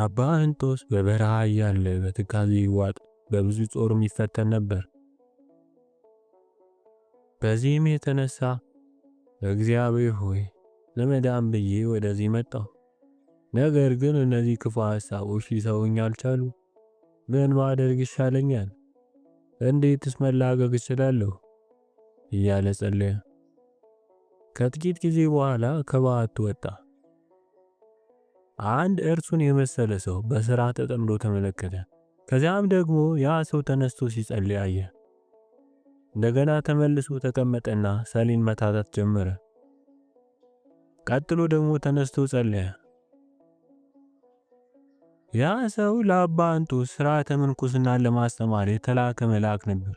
አባ እንጦስ በበረሃ እያለ በትካዜ ይዋጥ በብዙ ጾርም ይፈተን ነበር። በዚህም የተነሳ እግዚአብሔር ሆይ ለመዳን ብዬ ወደዚህ መጣሁ። ነገር ግን እነዚህ ክፉ ሐሳቦች ሊተውኝ አልቻሉ። ምን ማድረግ ይሻለኛል? እንዴትስ መላቀቅ እችላለሁ? እያለ ጸለየ። ከጥቂት ጊዜ በኋላ ከበዓቱ ወጣ። አንድ እርሱን የመሰለ ሰው በሥራ ተጠምዶ ተመለከተ። ከዚያም ደግሞ ያ ሰው ተነስቶ ሲጸልይ አየ። እንደገና ተመልሶ ተቀመጠና ሰሌን መታታት ጀመረ። ቀጥሎ ደግሞ ተነስቶ ጸለየ። ያ ሰው ለአባ እንጦስ ሥርዓተ ምንኩስናን ለማስተማር የተላከ መልአክ ነበር።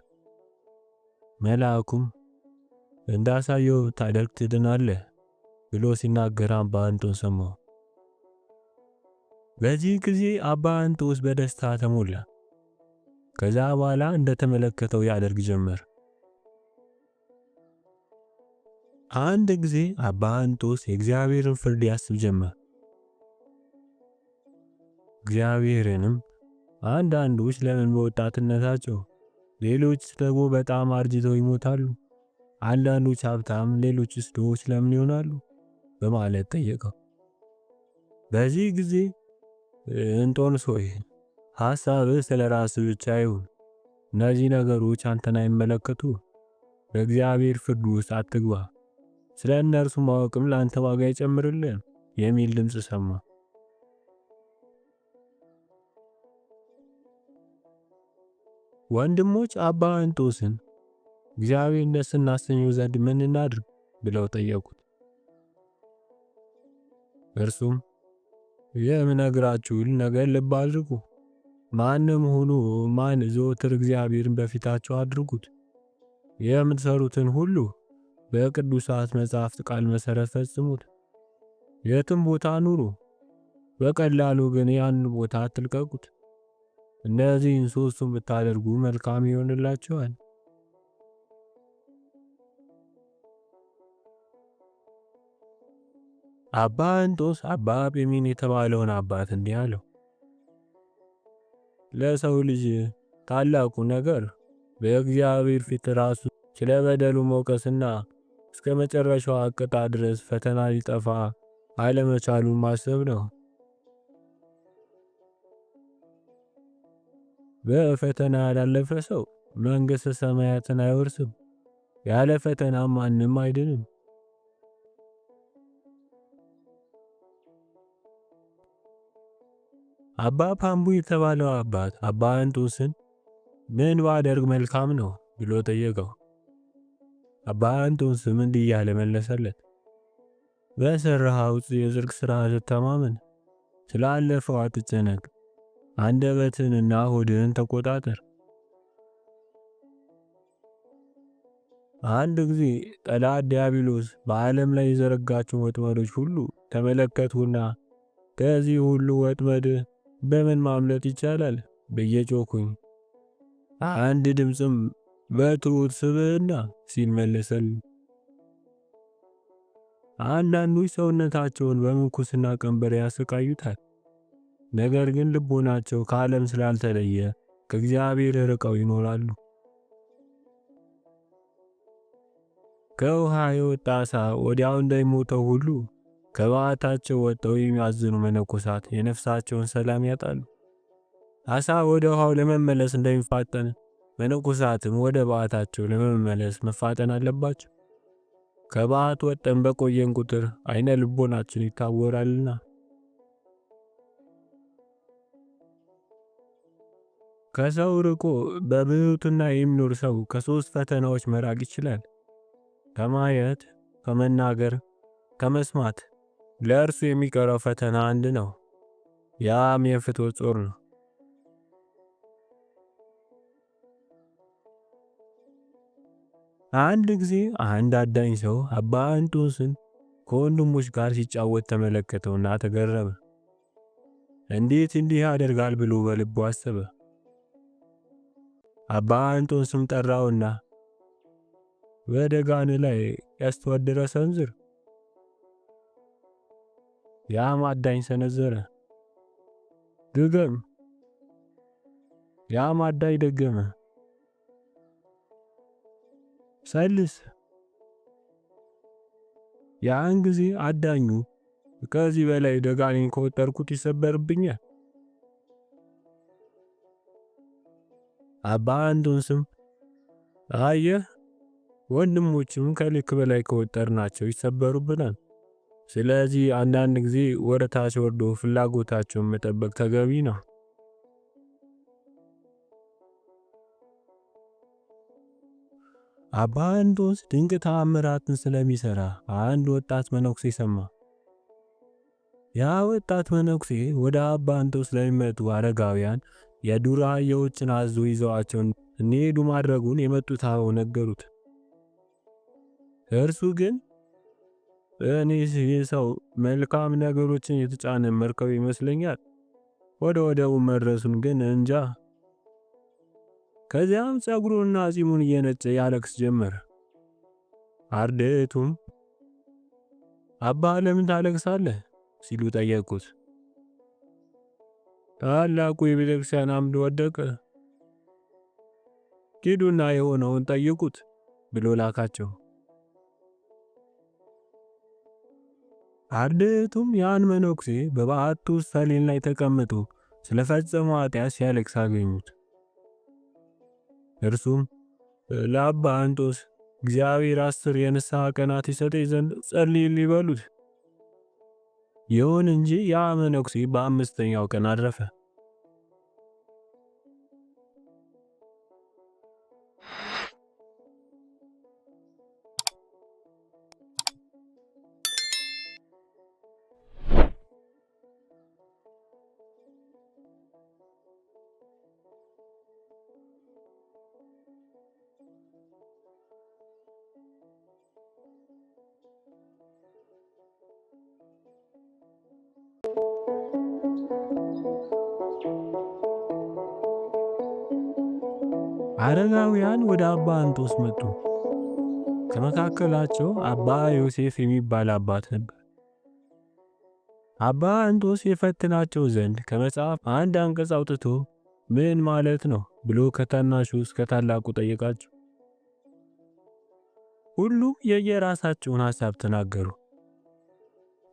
መልአኩም እንዳሳየው ታደርግ ትድናለህ ብሎ ሲናገር አባ እንጦስ ሰማው። በዚህ ጊዜ አባ እንጦስ በደስታ ተሞላ። ከዛ በኋላ እንደተመለከተው ያደርግ ጀመር። አንድ ጊዜ አባ እንጦስ የእግዚአብሔርን ፍርድ ያስብ ጀመር። እግዚአብሔርንም አንዳንዶች ለምን በወጣትነታቸው፣ ሌሎች ደግሞ በጣም አርጅተው ይሞታሉ? አንዳንዶች ሀብታም፣ ሌሎችስ ድሆች ለምን ይሆናሉ? በማለት ጠየቀው። በዚህ ጊዜ እንጦንስ ሆይ ሐሳብህ ስለ ራስህ ብቻ ይሁን። እነዚህ ነገሮች አንተን አይመለከቱም። በእግዚአብሔር ፍርድ ውስጥ አትግባ። ስለ እነርሱ ማወቅም ለአንተ ዋጋ አይጨምርልህም የሚል ድምፅ ሰማ። ወንድሞች አባ እንጦስን እግዚአብሔርን ደስ እናሰኘው ዘንድ ምን እናድርግ ብለው ጠየቁት። እርሱም የምነግራችሁን ነገር ልብ አድርጉ። ማንም ሁኑ ማን ዘወትር እግዚአብሔርን በፊታቸው አድርጉት። የምትሰሩትን ሁሉ በቅዱሳት መጻሕፍት ቃል መሰረት ፈጽሙት። የትም ቦታ ኑሩ፣ በቀላሉ ግን ያን ቦታ አትልቀቁት። እነዚህን ሶስቱን ብታደርጉ መልካም ይሆንላችኋል። አባ እንጦስ አባ ጴሜን የተባለውን አባት እንዲህ አለው። ለሰው ልጅ ታላቁ ነገር በእግዚአብሔር ፊት ራሱ ስለ በደሉ መውቀስና እስከ መጨረሻው አቅጣ ድረስ ፈተና ሊጠፋ አለመቻሉን ማሰብ ነው። በፈተና ያላለፈ ሰው መንግሥተ ሰማያትን አይወርስም። ያለ ፈተና ማንም አይድንም። አባ ፓምቡ የተባለው አባት አባ እንጦስን ምን ባደርግ መልካም ነው ብሎ ጠየቀው። አባ እንጦስም እንዲህ እያለ መለሰለት። በሠራኸው የጽድቅ ሥራ ተማመን፣ ስላለፈው አትጨነቅ፣ አንደበትህንና ሆድህን ተቆጣጠር። አንድ ጊዜ ጠላት ዲያብሎስ በዓለም ላይ የዘረጋቸውን ወጥመዶች ሁሉ ተመለከቱና ከዚህ ሁሉ ወጥመድ በምን ማምለጥ ይቻላል ብዬ ጮኽኩኝ። አንድ ድምፅም በትሑት ስብዕና ሲል መለሰልኝ። አንዳንዶች ሰውነታቸውን በምንኩስና ቀንበር ያሰቃዩታል። ነገር ግን ልቦናቸው ከዓለም ስላልተለየ ከእግዚአብሔር ርቀው ይኖራሉ። ከውሃ የወጣ ዓሣ ወዲያው እንደሚሞተው ሁሉ ከበዓታቸው ወጥተው የሚያዝኑ መነኮሳት የነፍሳቸውን ሰላም ያጣሉ። ዓሣ ወደ ውሃው ለመመለስ እንደሚፋጠን መነኮሳትም ወደ በዓታቸው ለመመለስ መፋጠን አለባቸው። ከበዓት ወጥተን በቆየን ቁጥር አይነ ልቦናችን ይታወራልና። ከሰው ርቆ በብሕትውና የሚኖር ሰው ከሶስት ፈተናዎች መራቅ ይችላል። ከማየት፣ ከመናገር፣ ከመስማት። ለእርሱ የሚቀረው ፈተና አንድ ነው። ያም የፍትወት ጾር ነው። አንድ ጊዜ አንድ አዳኝ ሰው አባ እንጦስን ከወንድሞች ጋር ሲጫወት ተመለከተውና ተገረመ። እንዴት እንዲህ ያደርጋል ብሎ በልቡ አሰበ። አባ እንጦስም ጠራውና ወደ ጋን ላይ ያስተወደረ ሰንዝር። ያም አዳኝ ሰነዘረ። ድገም። ያም አዳኝ ደገመ። ሰልስ። ያን ጊዜ አዳኙ ከዚህ በላይ ደጋኔን ከወጠርኩት ይሰበርብኛል። አባ እንጦንስም አየህ፣ ወንድሞችም ከልክ በላይ ከወጠርናቸው ይሰበሩብናል። ስለዚህ አንዳንድ ጊዜ ወረታች ወርዶ ፍላጎታቸውን መጠበቅ ተገቢ ነው። አባ እንጦንስ ድንቅ ተአምራትን ስለሚሰራ አንድ ወጣት መነኩሴ ሰማ። ያ ወጣት መነኩሴ ወደ አባ እንጦንስ ለሚመጡ አረጋውያን የዱር አህዮችን አዞ ይዘዋቸው እንዲሄዱ ማድረጉን የመጡት አበው ነገሩት። እርሱ ግን እኔስ ይህ ሰው መልካም ነገሮችን የተጫነ መርከብ ይመስለኛል፣ ወደ ወደቡ መድረሱን ግን እንጃ። ከዚያም ጸጉሩንና ጺሙን እየነጨ ያለቅስ ጀመረ። አርድእቱም አባ ለምን ታለቅሳለህ ሲሉ ጠየቁት። ታላቁ የቤተክርስቲያን አምድ ወደቀ፣ ሂዱና የሆነውን ጠይቁት ብሎ ላካቸው። አርድእቱም ያን መነኩሴ በበዓቱ ሰሌን ላይ ተቀምጦ ስለፈጸመው ኃጢአት ሲያለቅስ አገኙት። እርሱም ለአባ እንጦንስ እግዚአብሔር 10 የንስሐ ቀናት ይሰጠኝ ዘንድ ጸልይልኝ በሉት። ይሁን እንጂ ያ መነኩሴ በ5ኛው ቀን አረፈ። አረጋውያን ወደ አባ እንጦንስ መጡ። ከመካከላቸው አባ ዮሴፍ የሚባል አባት ነበር። አባ እንጦንስ የፈትናቸው ዘንድ ከመጽሐፍ አንድ አንቀጽ አውጥቶ ምን ማለት ነው ብሎ ከታናሹ እስከ ታላቁ ጠየቃቸው። ሁሉም የየራሳቸውን ሐሳብ ተናገሩ።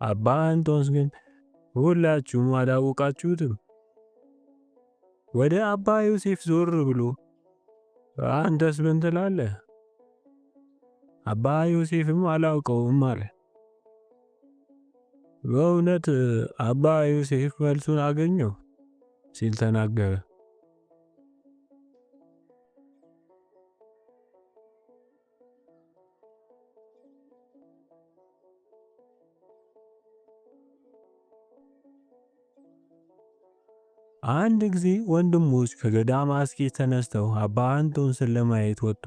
አባ እንጦንስ ግን ሁላችሁም አላወቃችሁትም። ወደ አባ ዮሴፍ ዞር ብሎ አንተስ ምን ትላለህ? አባ ዮሴፍም አላውቀውም አለ። በእውነት አባ ዮሴፍ መልሱን አገኘው ሲል ተናገረ። አንድ ጊዜ ወንድሞች ከገዳመ አስቄጥስ ተነስተው አባ እንጦንስን ለማየት ወጡ።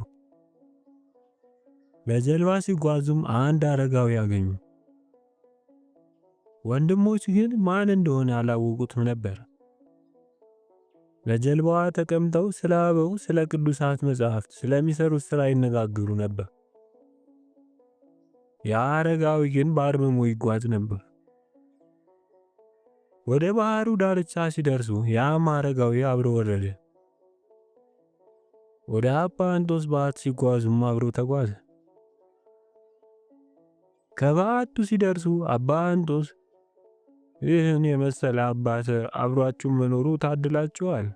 በጀልባ ሲጓዙም አንድ አረጋዊ አገኙ። ወንድሞች ግን ማን እንደሆነ አላወቁትም ነበር። በጀልባዋ ተቀምጠው ስለ አበው፣ ስለ ቅዱሳት መጻሕፍት፣ ስለሚሰሩት ስራ ይነጋገሩ ነበር። ያ አረጋዊ ግን በአርምሞ ይጓዝ ነበር። ወደ ባህሩ ዳርቻ ሲደርሱ ያም አረጋዊ አብሮ ወረደ። ወደ አባ እንጦንስ በዓት ሲጓዙም አብሮ ተጓዘ። ከበዓቱ ሲደርሱ አባ እንጦንስ ይህን የመሰለ አባት አብሯችሁ መኖሩ ታድላችኋል።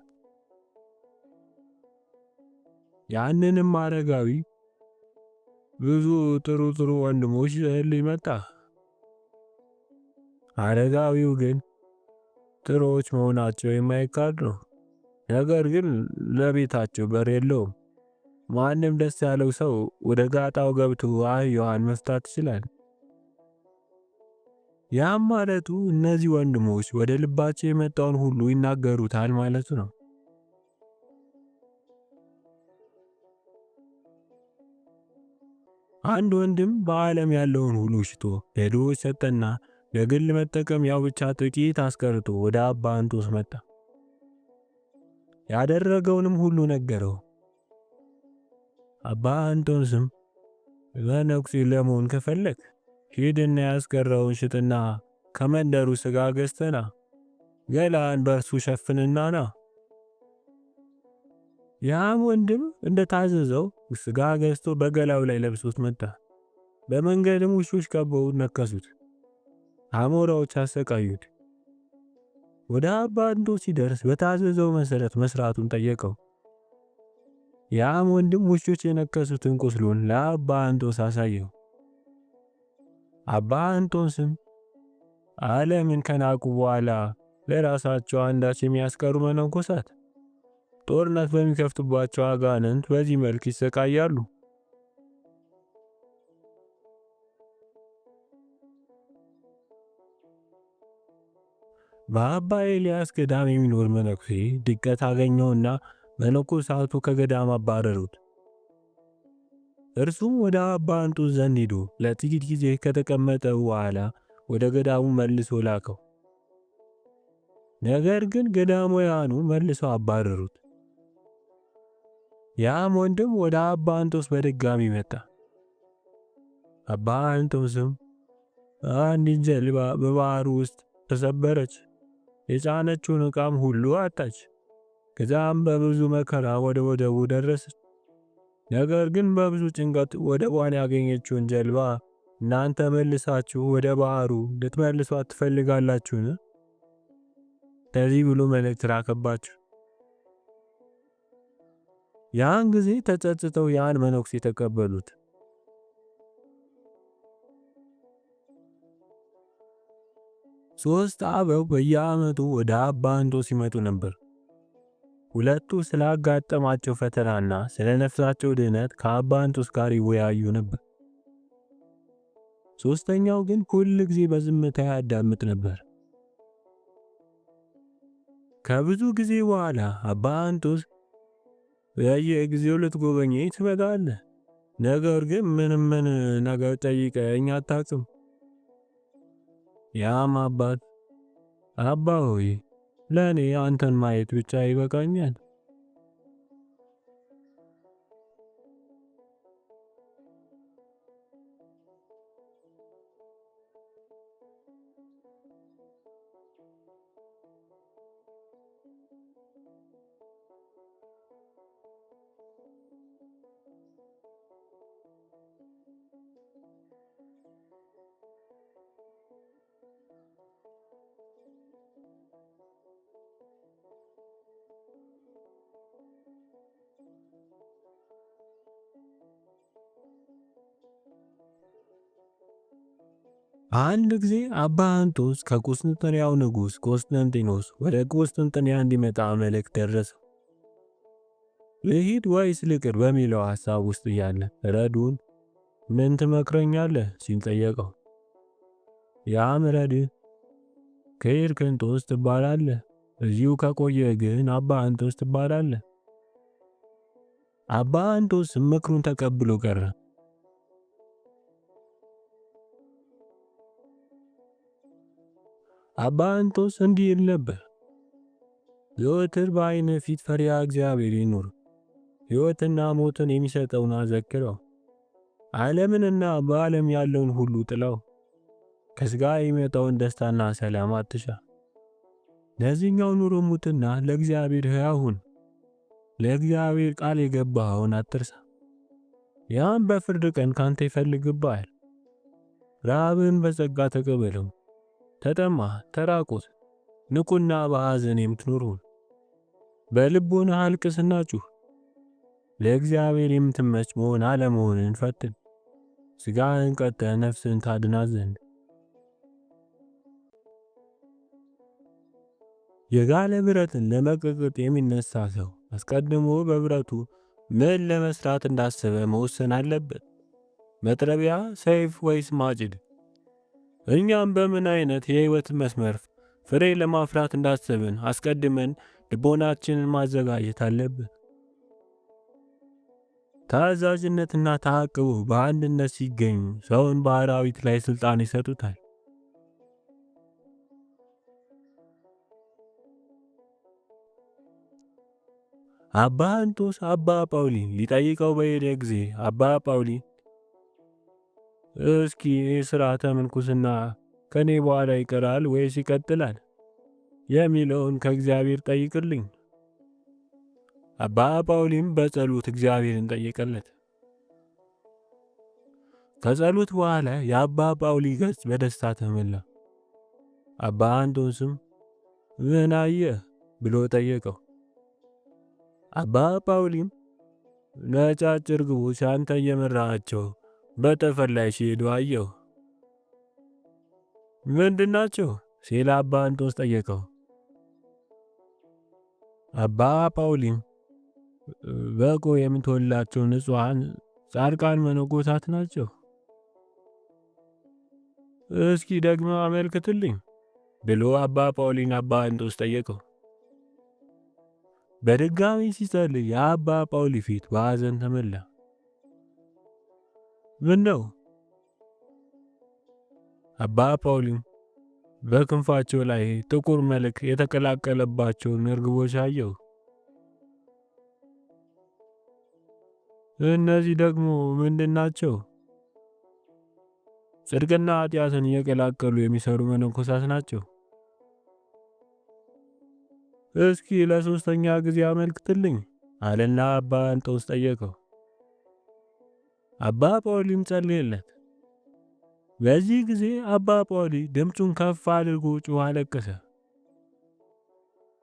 ያንንም አረጋዊ ብዙ ጥሩ ወንድሞች ይዘህልኝ መጣ። አረጋዊው ግን ጥሩዎች መሆናቸው የማይካድ ነው። ነገር ግን ለቤታቸው በር የለውም። ማንም ደስ ያለው ሰው ወደ ጋጣው ገብቶ አህያዋን መፍታት ይችላል። ያም ማለቱ እነዚህ ወንድሞች ወደ ልባቸው የመጣውን ሁሉ ይናገሩታል ማለቱ ነው። አንድ ወንድም በዓለም ያለውን ሁሉ ሽጦ ለድሆች ሰጠና ለግል መጠቀሚያው ብቻ ጥቂት አስቀርቶ ወደ አባ እንጦንስ መጣ። ያደረገውንም ሁሉ ነገረው። አባ እንጦንስም መነኩሴ ለመሆን ከፈለክ ሂድና ያስቀረውን ሽጥና ከመንደሩ ስጋ ገዝተና ገላን በእርሱ ሸፍንና ና። ያም ወንድም እንደታዘዘው ስጋ ገዝቶ በገላው ላይ ለብሶት መጣ። በመንገድም ውሾች ከበው ነከሱት፣ አሞራዎች አሰቃዩት። ወደ አባ እንጦንስ ሲደርስ በታዘዘው መሰረት መስራቱን ጠየቀው። ያም ወንድም ውሾች የነከሱትን ቁስሉን ለአባ እንጦንስ አሳየው። አባ እንጦንስም ዓለምን ከናቁ በኋላ ለራሳቸው አንዳች የሚያስቀሩ መነኮሳት ጦርነት በሚከፍቱባቸው አጋንንት በዚህ መልክ ይሰቃያሉ። በአባ ኤልያስ ገዳም የሚኖር መነኩሴ ድቀት አገኘውና መነኮሳቱ ከገዳም አባረሩት። እርሱም ወደ አባ እንጦንስ ዘንድ ሄዶ ለጥቂት ጊዜ ከተቀመጠ በኋላ ወደ ገዳሙ መልሶ ላከው። ነገር ግን ገዳማውያኑ መልሰው አባረሩት። ያም ወንድም ወደ አባ እንጦንስ በድጋሚ መጣ። አባ እንጦንስም አንዲት ጀልባ በባህር ውስጥ ተሰበረች፣ የጫነችውን ዕቃም ሁሉ አጣች። ከዛም በብዙ መከራ ወደ ወደቡ ደረሰች። ነገር ግን በብዙ ጭንቀት ወደቧን ያገኘችውን ጀልባ እናንተ መልሳችሁ ወደ ባህሩ ልትመልሷት ትፈልጋላችሁን? ከዚህ ብሎ መልእክት ላከባቸው። ያን ጊዜ ተጸጽተው ያን መነኩሴ ተቀበሉት። ሶስት አበው በየዓመቱ ወደ አባ እንጦንስ ይመጡ ነበር። ሁለቱ ስላጋጠማቸው ፈተናና ስለ ነፍሳቸው ድህነት ከአባ እንጦንስ ጋር ይወያዩ ነበር። ሶስተኛው ግን ሁል ጊዜ በዝምታ ያዳምጥ ነበር። ከብዙ ጊዜ በኋላ አባ እንጦንስ በየጊዜው ልትጎበኘኝ ትመጣለህ፣ ነገር ግን ምን ነገር ጠይቀኝ አታውቅም። ያም አባት አባ ሆይ ለኔ አንተን ማየት ብቻ ይበቃኛል። አንድ ጊዜ አባ እንጦንስ ከቁስጥንጥንያው ንጉሥ ቆስጠንጢኖስ ወደ ቁስጥንጥንያ እንዲመጣ መልእክት ደረሰው። ልሂድ ወይስ ልቅር በሚለው ሐሳብ ውስጥ እያለ ረዱን ምን ትመክረኛለህ ሲል ጠየቀው። ያም ረድእ ከሄድክ እንጦንስ ትባላለህ፣ እዚሁ ከቆየ ግን አባ እንጦንስ ትባላለህ። አባ እንጦንስ ምክሩን ተቀብሎ ቀረ። አባ እንጦንስ እንዲህ ይል ነበር፣ ዘወትር በዓይንህ ፊት ፈሪሃ እግዚአብሔር ይኑር። ሕይወትና ሞትን የሚሰጠውን አዘክረው። ዓለምንና በዓለም ያለውን ሁሉ ጥለው። ከሥጋ የሚመጣውን ደስታና ሰላም አትሻ። ለዚህኛው ኑሮ ሙትና ለእግዚአብሔር ሕያው ሁን። ለእግዚአብሔር ቃል የገባኸውን አትርሳ። ያም በፍርድ ቀን ካንተ ይፈልግብሃል። ረሃብን በጸጋ ተቀበለው። ተጠማ፣ ተራቆት፣ ንቁና በሐዘን የምትኖር ሁን። በልቦናህ አልቅስና ጩህ። ለእግዚአብሔር የምትመች መሆን አለመሆንን ፈትን። ሥጋህን ቀጥተህ ነፍስህን ታድናት ዘንድ። የጋለ ብረትን ለመቀጥቀጥ የሚነሳ ሰው አስቀድሞ በብረቱ ምን ለመስራት እንዳሰበ መወሰን አለበት። መጥረቢያ፣ ሰይፍ ወይስ ማጭድ? እኛም በምን አይነት የህይወት መስመር ፍሬ ለማፍራት እንዳሰብን አስቀድመን ልቦናችንን ማዘጋጀት አለብን። ታዛዥነትና ተዓቅቦ በአንድነት ሲገኙ ሰውን በአራዊት ላይ ስልጣን ይሰጡታል። አባ እንጦንስ አባ ጳውሊን ሊጠይቀው በሄደ ጊዜ አባ ጳውሊ እስኪ ሥርዓተ ምንኩስና ከኔ በኋላ ይቀራል ወይስ ይቀጥላል? የሚለውን ከእግዚአብሔር ጠይቅልኝ። አባ ጳውሊም በጸሎት እግዚአብሔርን ጠየቀለት። ከጸሎት በኋላ የአባ ጳውሊ ገጽ በደስታ ተሞላ። አባ አንጦንስም ምን አየህ ብሎ ጠየቀው። አባ ጳውሊም ነጫጭ ርግቦች አንተ እየመራሃቸው በጠፈር ላይ ሲሄዱ አየሁ። ምንድናቸው ሲል አባ አንጦንስ ጠየቀው። አባ ጳውሊም በቆ የምትወላቸው ንጹሐን ጻድቃን መነኮሳት ናቸው። እስኪ ደግሞ አመልክትልኝ ብሎ አባ ጳውሊን አባ አንጦንስ ጠየቀው። በድጋሚ ሲጸልይ የአባ ጳውሊ ፊት በሐዘን ተሞላ። ምን ነው? አባ ጳውሊም በክንፋቸው ላይ ጥቁር መልክ የተቀላቀለባቸውን እርግቦች አየሁ። እነዚህ ደግሞ ምንድናቸው? ጽድቅና ኃጢአትን እየቀላቀሉ የሚሰሩ መነኮሳት ናቸው። እስኪ ለሶስተኛ ጊዜ አመልክትልኝ አለና አባ አንጦንስ ጠየቀው። አባ ጳውሊም ጸለየለት። በዚህ ጊዜ አባ ጳውሊ ድምፁን ከፍ አድርጎ ጮኸ፣ አለቀሰ።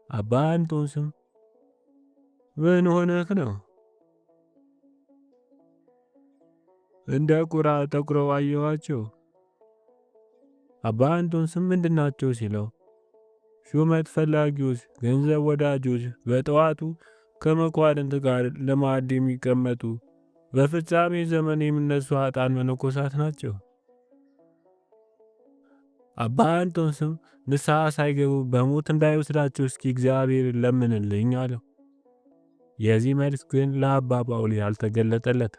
አባ አንጦንስም ምን ሆነህ ነው? እንደ ቁራ ጠቁረው አየኋቸው። አባ አንጦንስም ምንድናቸው ሲለው ሹመት ፈላጊዎች፣ ገንዘብ ወዳጆች፣ በጠዋቱ ከመኳንንት ጋር ለማዕድ የሚቀመጡ በፍጻሜ ዘመን የሚነሱ ኃጥአን መነኮሳት ናቸው። አባ አንጦንስም ንስሐ ሳይገቡ በሞት እንዳይወስዳቸው እስኪ እግዚአብሔር ለምንልኝ አለው። የዚህ መልስ ግን ለአባ ጳውሊ አልተገለጠለት።